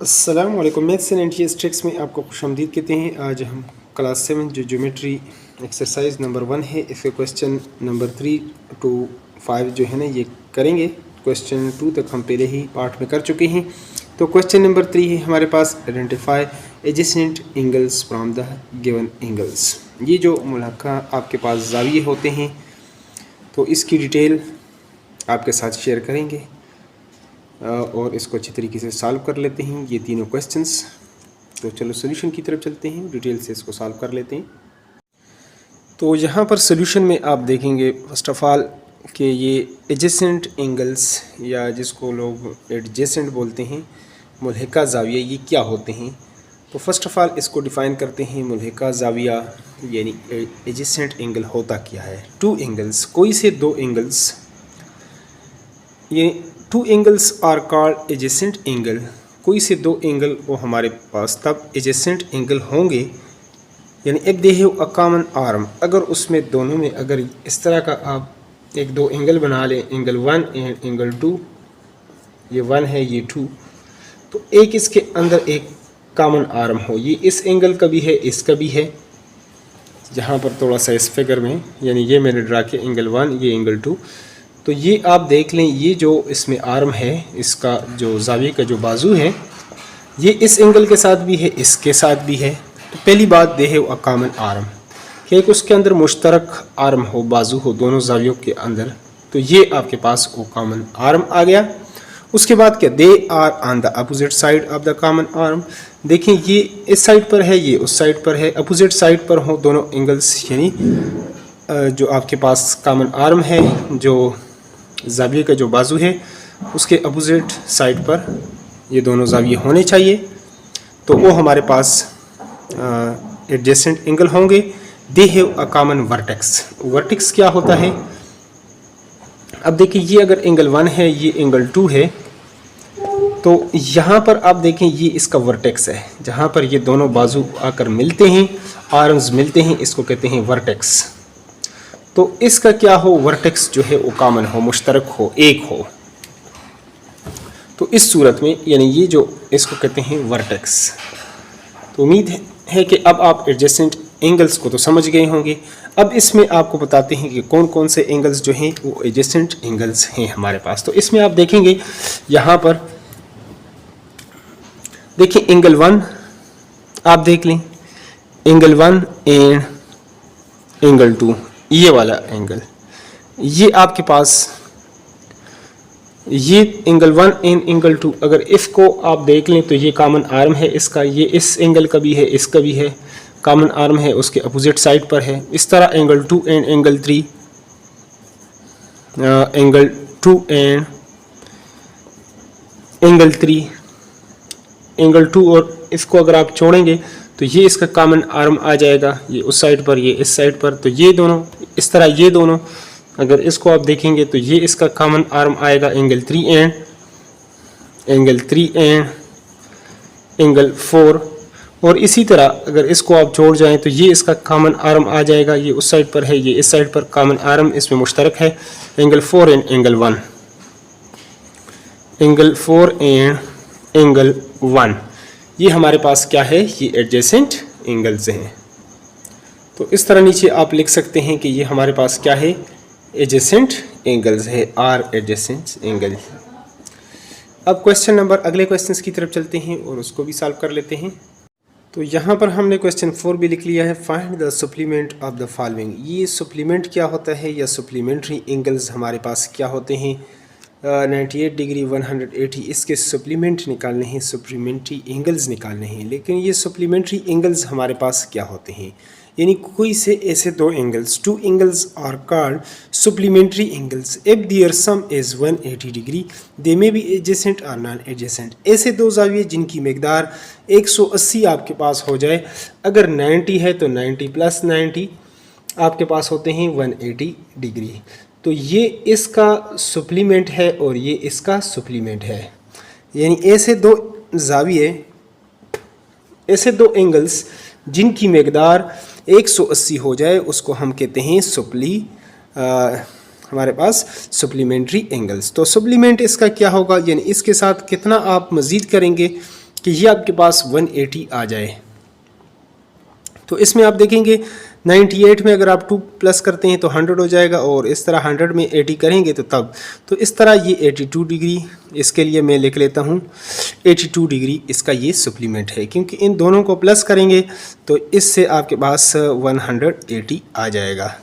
अस्सलाम वालेकुम। Maths and NTS tricks में आपको खुशामदीद कहते हैं। आज हम क्लास 7 जो ज्योमेट्री एक्सरसाइज नंबर 1 है, इसके क्वेश्चन नंबर 3 to 5 जो है ना ये करेंगे। क्वेश्चन 2 तक हम पहले ही पार्ट में कर चुके हैं। तो क्वेश्चन नंबर 3 है हमारे पास, identify adjacent angles from the given angles. ये जो मुल्हका आपके पास ज़ाविये होते हैं तो इसकी डिटेल आपके साथ शेयर करेंगे और इसको अच्छी तरीके से सॉल्व कर लेते हैं ये तीनों क्वेश्चंस। तो चलो सोल्यूशन की तरफ चलते हैं, डिटेल से इसको सॉल्व कर लेते हैं। तो यहाँ पर सोल्यूशन में आप देखेंगे फर्स्ट ऑफ ऑल कि ये एडजेसेंट एंगल्स या जिसको लोग एडजेसेंट बोलते हैं, मुल्हिका ज़ाविया, ये क्या होते हैं। तो फर्स्ट ऑफ ऑल इसको डिफ़ाइन करते हैं। मुल्हिका ज़ाविया यानी एडजेसेंट एंगल होता क्या है। टू एंगल्स, कोई से दो एंगल्स, ये two angles are called adjacent angle. कोई से दो एंगल वो हमारे पास तब एडजेसेंट एंगल होंगे, यानी if they have a common arm, अगर उसमें दोनों में अगर इस तरह का आप एक दो एंगल बना लें, एंगल 1 एंड एंगल 2, ये 1 है ये 2, तो एक इसके अंदर एक कॉमन आर्म हो, ये इस एंगल का भी है इसका भी है। जहाँ पर थोड़ा सा इस फिगर में, यानी ये मैंने ड्रा किया एंगल 1 ये एंगल 2, तो ये आप देख लें, ये जो इसमें आर्म है, इसका जो ज़ाविये का जो बाजू है, ये इस एंगल के साथ भी है इसके साथ भी है। तो पहली बात दे है अ कॉमन आर्म, कि एक उसके अंदर मुश्तरक आर्म हो, बाजू हो दोनों ज़ावियों के अंदर, तो ये आपके पास वो कॉमन आर्म आ गया। उसके बाद क्या, they are on the opposite side of the common arm. देखें ये इस साइड पर है, ये उस साइड पर है, अपोजिट साइड पर हो दोनों एंगल्स, यानी जो आपके पास कॉमन आर्म है, जो ज़ाविये का जो बाजू है उसके अपोजिट साइड पर ये दोनों ज़ाविये होने चाहिए, तो वो हमारे पास एडजेसेंट एंगल होंगे। They have a common vertex. Vertex क्या होता है, अब देखिए ये अगर एंगल 1 है ये एंगल 2 है, तो यहाँ पर आप देखें ये इसका वर्टेक्स है, जहाँ पर ये दोनों बाजू आकर मिलते हैं, आर्म्स मिलते हैं, इसको कहते हैं वर्टेक्स। तो इसका क्या हो, वर्टेक्स जो है वो कॉमन हो, मुश्तरक हो, एक हो। तो इस सूरत में यानी ये जो इसको कहते हैं वर्टेक्स। तो उम्मीद है कि अब आप एडजेसेंट एंगल्स को तो समझ गए होंगे। अब इसमें आपको बताते हैं कि कौन कौन से एंगल्स जो हैं वो एडजेसेंट एंगल्स हैं हमारे पास। तो इसमें आप देखेंगे यहाँ पर देखिए एंगल 1 आप देख लें, एंगल 1 एंड एंगल 2, ये वाला एंगल, ये आपके पास ये एंगल 1 एंड एंगल 2, अगर इसको आप देख लें तो ये कॉमन आर्म है इसका, ये इस एंगल का भी है इसका भी है, कॉमन आर्म है उसके अपोजिट साइड पर है। इस तरह angle 2 and angle 3, angle 2 and angle 3, angle 2 और इसको अगर आप छोड़ेंगे तो ये इसका कॉमन आर्म आ जाएगा, ये उस साइड पर ये इस साइड पर, तो ये दोनों इस तरह, ये दोनों अगर इसको आप देखेंगे तो ये इसका कॉमन आर्म आएगा angle 3 and angle 3 and angle 4। और इसी तरह अगर इसको आप जोड़ जाएं तो ये इसका कॉमन आर्म आ जाएगा, ये उस साइड पर है ये इस साइड पर, कॉमन आर्म इसमें मुश्तरक है, angle 4 and angle 1, angle 4 and angle 1, ये हमारे पास क्या है, ये एडजेसेंट एंगल्स हैं। तो इस तरह नीचे आप लिख सकते हैं कि ये हमारे पास क्या है, एडजेसेंट एंगल्स है, आर एडजेसेंट एंगल। अब क्वेश्चन नंबर, अगले क्वेश्चंस की तरफ चलते हैं और उसको भी सॉल्व कर लेते हैं। तो यहाँ पर हमने क्वेश्चन 4 भी लिख लिया है, find the supplement of the following. ये सप्लीमेंट क्या होता है या सप्लीमेंट्री एंगल्स हमारे पास क्या होते हैं। 98 डिग्री 180, इसके सप्लीमेंट निकालने हैं, सप्लीमेंट्री एंगल्स निकालने हैं। लेकिन ये सप्लीमेंट्री एंगल्स हमारे पास क्या होते हैं, यानी कोई से ऐसे दो angles, two angles are called supplementary angles if there sum is 180 degree, they may be adjacent और नॉन एडजेसेंट। ऐसे दो ज़ाविये जिनकी मकदार 180 आपके पास हो जाए, अगर 90 है तो 90 प्लस 90 आपके पास होते हैं 180 डिग्री। तो ये इसका सप्लीमेंट है और ये इसका सप्लीमेंट है, यानी ऐसे दो ज़ाविये, ऐसे दो एंगल्स जिनकी मकदार 180 हो जाए उसको हम कहते हैं हमारे पास सप्लीमेंट्री एंगल्स। तो सप्लीमेंट इसका क्या होगा, यानी इसके साथ कितना आप मज़ीद करेंगे कि ये आपके पास 180 आ जाए। तो इसमें आप देखेंगे 98 में अगर आप 2 प्लस करते हैं तो 100 हो जाएगा, और इस तरह 100 में 80 करेंगे तो तब, तो इस तरह ये 82 डिग्री, इसके लिए मैं लिख लेता हूँ 82 डिग्री इसका ये सप्लीमेंट है, क्योंकि इन दोनों को प्लस करेंगे तो इससे आपके पास 180 आ जाएगा।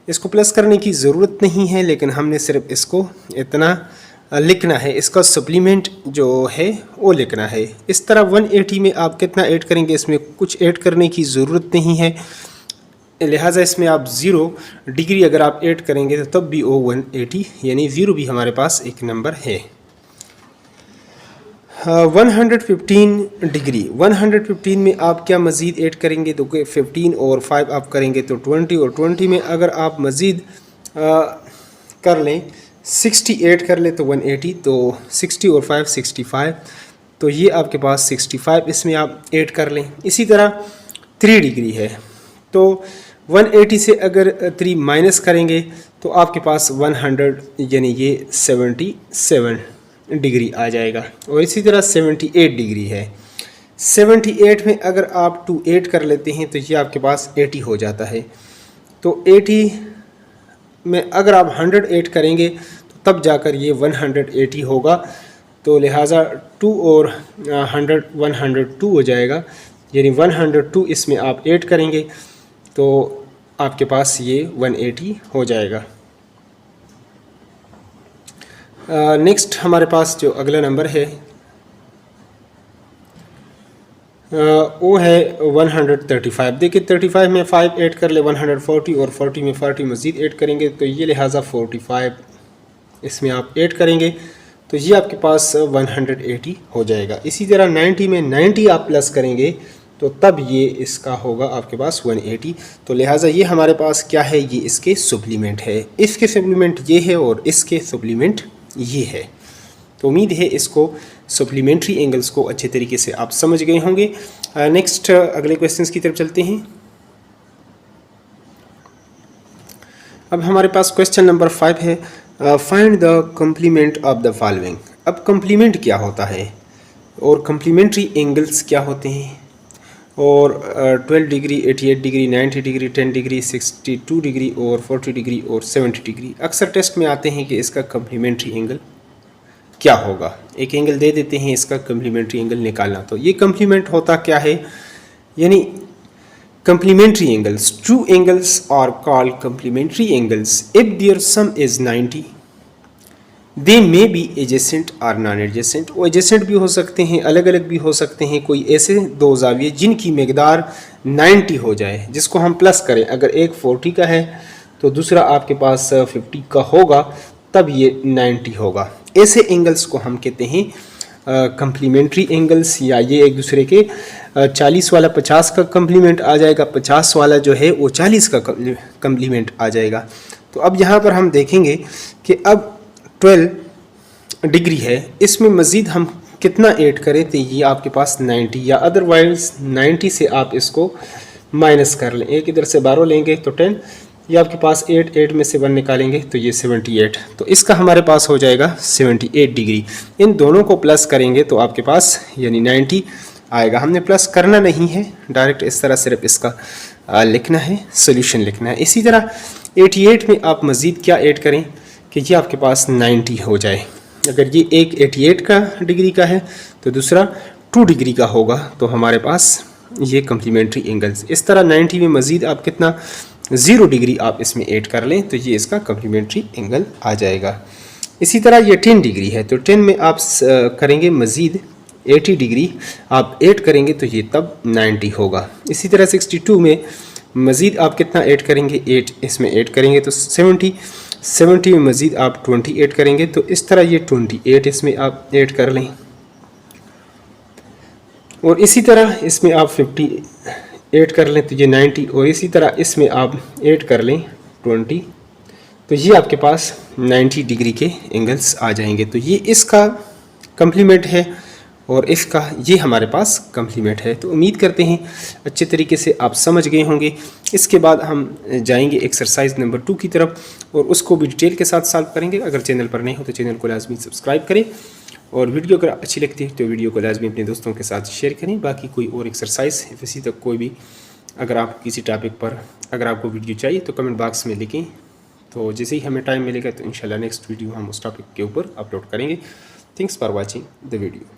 इसको प्लस करने की ज़रूरत नहीं है, लेकिन हमने सिर्फ इसको इतना लिखना है, इसका सप्लीमेंट जो है वो लिखना है। इस तरह 180 में आप कितना ऐड करेंगे, इसमें कुछ ऐड करने की ज़रूरत नहीं है, लिहाजा इसमें आप 0 डिग्री अगर आप ऐड करेंगे तो तब भी वो 180, यानी 0 भी हमारे पास एक नंबर है। 115 डिग्री, 115 में आप क्या मज़ीद ऐड करेंगे, तो 15 और 5 आप करेंगे तो 20, और 20 में अगर आप मज़ीद कर लें 60 ऐड कर ले तो 180, तो 60 और 5 65, तो ये आपके पास 65 इसमें आप ऐड कर लें। इसी तरह 3 डिग्री है, तो 180 से अगर 3 माइनस करेंगे तो आपके पास 100 यानी ये 77 डिग्री आ जाएगा। और इसी तरह 78 डिग्री है, 78 में अगर आप 2 ऐड कर लेते हैं तो ये आपके पास 80 हो जाता है। तो 80 में अगर आप 100 ऐड करेंगे तो तब जाकर ये 180 होगा, तो लिहाजा 2 और 100 102 हो जाएगा, यानी 102 इसमें आप ऐड करेंगे तो आपके पास ये 180 हो जाएगा। नेक्स्ट हमारे पास जो अगला नंबर है वो है 135। देखिए 35 में 5 ऐड कर ले 140, और 40 में 40 मज़ीद ऐड करेंगे तो ये लिहाजा 45 इसमें आप ऐड करेंगे तो ये आपके पास 180 हो जाएगा। इसी तरह 90 में 90 आप प्लस करेंगे तो तब ये इसका होगा आपके पास 180, तो लिहाजा ये हमारे पास क्या है, ये इसके सप्लीमेंट है। इसके सप्लीमेंट ये है और इसके सप्लीमेंट ये है। तो उम्मीद है इसको सप्लीमेंट्री एंगल्स को अच्छे तरीके से आप समझ गए होंगे। नेक्स्ट अगले क्वेश्चंस की तरफ चलते हैं। अब हमारे पास क्वेश्चन नंबर 5 है, find the complement of the following. अब कम्प्लीमेंट क्या होता है और कम्प्लीमेंट्री एंगल्स क्या होते हैं, और 12 degree, 88 degree, 90 degree, 10 degree, 62 degree और 40 डिग्री और 70 डिग्री अक्सर टेस्ट में आते हैं कि इसका कम्प्लीमेंट्री एंगल क्या होगा। एक एंगल दे देते हैं, इसका कम्प्लीमेंट्री एंगल निकालना। तो ये कम्प्लीमेंट होता क्या है, यानी complementary angles, two angles are called complementary angles if there sum is 90, they may be adjacent और नॉन एजेसेंट। वो एजेसेंट भी हो सकते हैं, अलग अलग भी हो सकते हैं। कोई ऐसे दो जाविये जिनकी मकदार 90 हो जाए, जिसको हम प्लस करें, अगर एक 40 का है तो दूसरा आपके पास 50 का होगा, तब ये 90 होगा। ऐसे एंगल्स को हम कहते हैं कम्प्लीमेंट्री एंगल्स, या ये एक दूसरे के 40 वाला 50 का कम्प्लीमेंट आ जाएगा, 50 वाला जो है वो 40 का कम्प्लीमेंट आ जाएगा। तो अब यहाँ पर हम देखेंगे कि अब 12 डिग्री है, इसमें मज़ीद हम कितना ऐड करें, तो ये आपके पास 90, या अदरवाइज 90 से आप इसको माइनस कर लें। एक इधर से 12 लेंगे तो 10, ये आपके पास 8 में से 1 निकालेंगे तो ये 78, तो इसका हमारे पास हो जाएगा 78 डिग्री। इन दोनों को प्लस करेंगे तो आपके पास यानी 90 आएगा। हमने प्लस करना नहीं है, डायरेक्ट इस तरह सिर्फ इसका लिखना है, सोल्यूशन लिखना है। इसी तरह 88 में आप मज़ीद क्या ऐड करें कि ये आपके पास 90 हो जाए। अगर ये एक 88 का डिग्री का है तो दूसरा 2 डिग्री का होगा, तो हमारे पास ये कम्प्लीमेंट्री एंगल्स। इस तरह 90 में मज़ीद आप कितना 0 डिग्री आप इसमें ऐड कर लें तो ये इसका कम्प्लीमेंट्री एंगल आ जाएगा। इसी तरह ये 10 डिग्री है, तो 10 में आप करेंगे मज़ीद 80 डिग्री आप ऐड करेंगे तो ये तब 90 होगा। इसी तरह 62 में मज़ीद आप कितना ऐड करेंगे, 8 इसमें ऐड करेंगे तो 70 में मज़ीद आप 20 ऐड करेंगे, तो इस तरह ये 28 इसमें आप ऐड कर लें। और इसी तरह इसमें आप 50 ऐड कर लें तो ये 90, और इसी तरह इसमें आप ऐड कर लें 20, तो ये आपके पास 90 डिग्री के एंगल्स आ जाएंगे। तो ये इसका कम्प्लीमेंट है और इसका ये हमारे पास कम्प्लीमेंट है। तो उम्मीद करते हैं अच्छे तरीके से आप समझ गए होंगे। इसके बाद हम जाएंगे एक्सरसाइज नंबर 2 की तरफ और उसको भी डिटेल के साथ सॉल्व करेंगे। अगर चैनल पर नहीं हो तो चैनल को लाजमी सब्सक्राइब करें और वीडियो अगर अच्छी लगती है तो वीडियो को लाजमी अपने दोस्तों के साथ शेयर करें। बाकी कोई और एक्सरसाइज इसी तक कोई भी अगर आप किसी टॉपिक पर अगर आपको वीडियो चाहिए तो कमेंट बॉक्स में लिखें, तो जैसे ही हमें टाइम मिलेगा तो इंशाल्लाह नेक्स्ट वीडियो हम उस टॉपिक के ऊपर अपलोड करेंगे। Thanks for watching the video.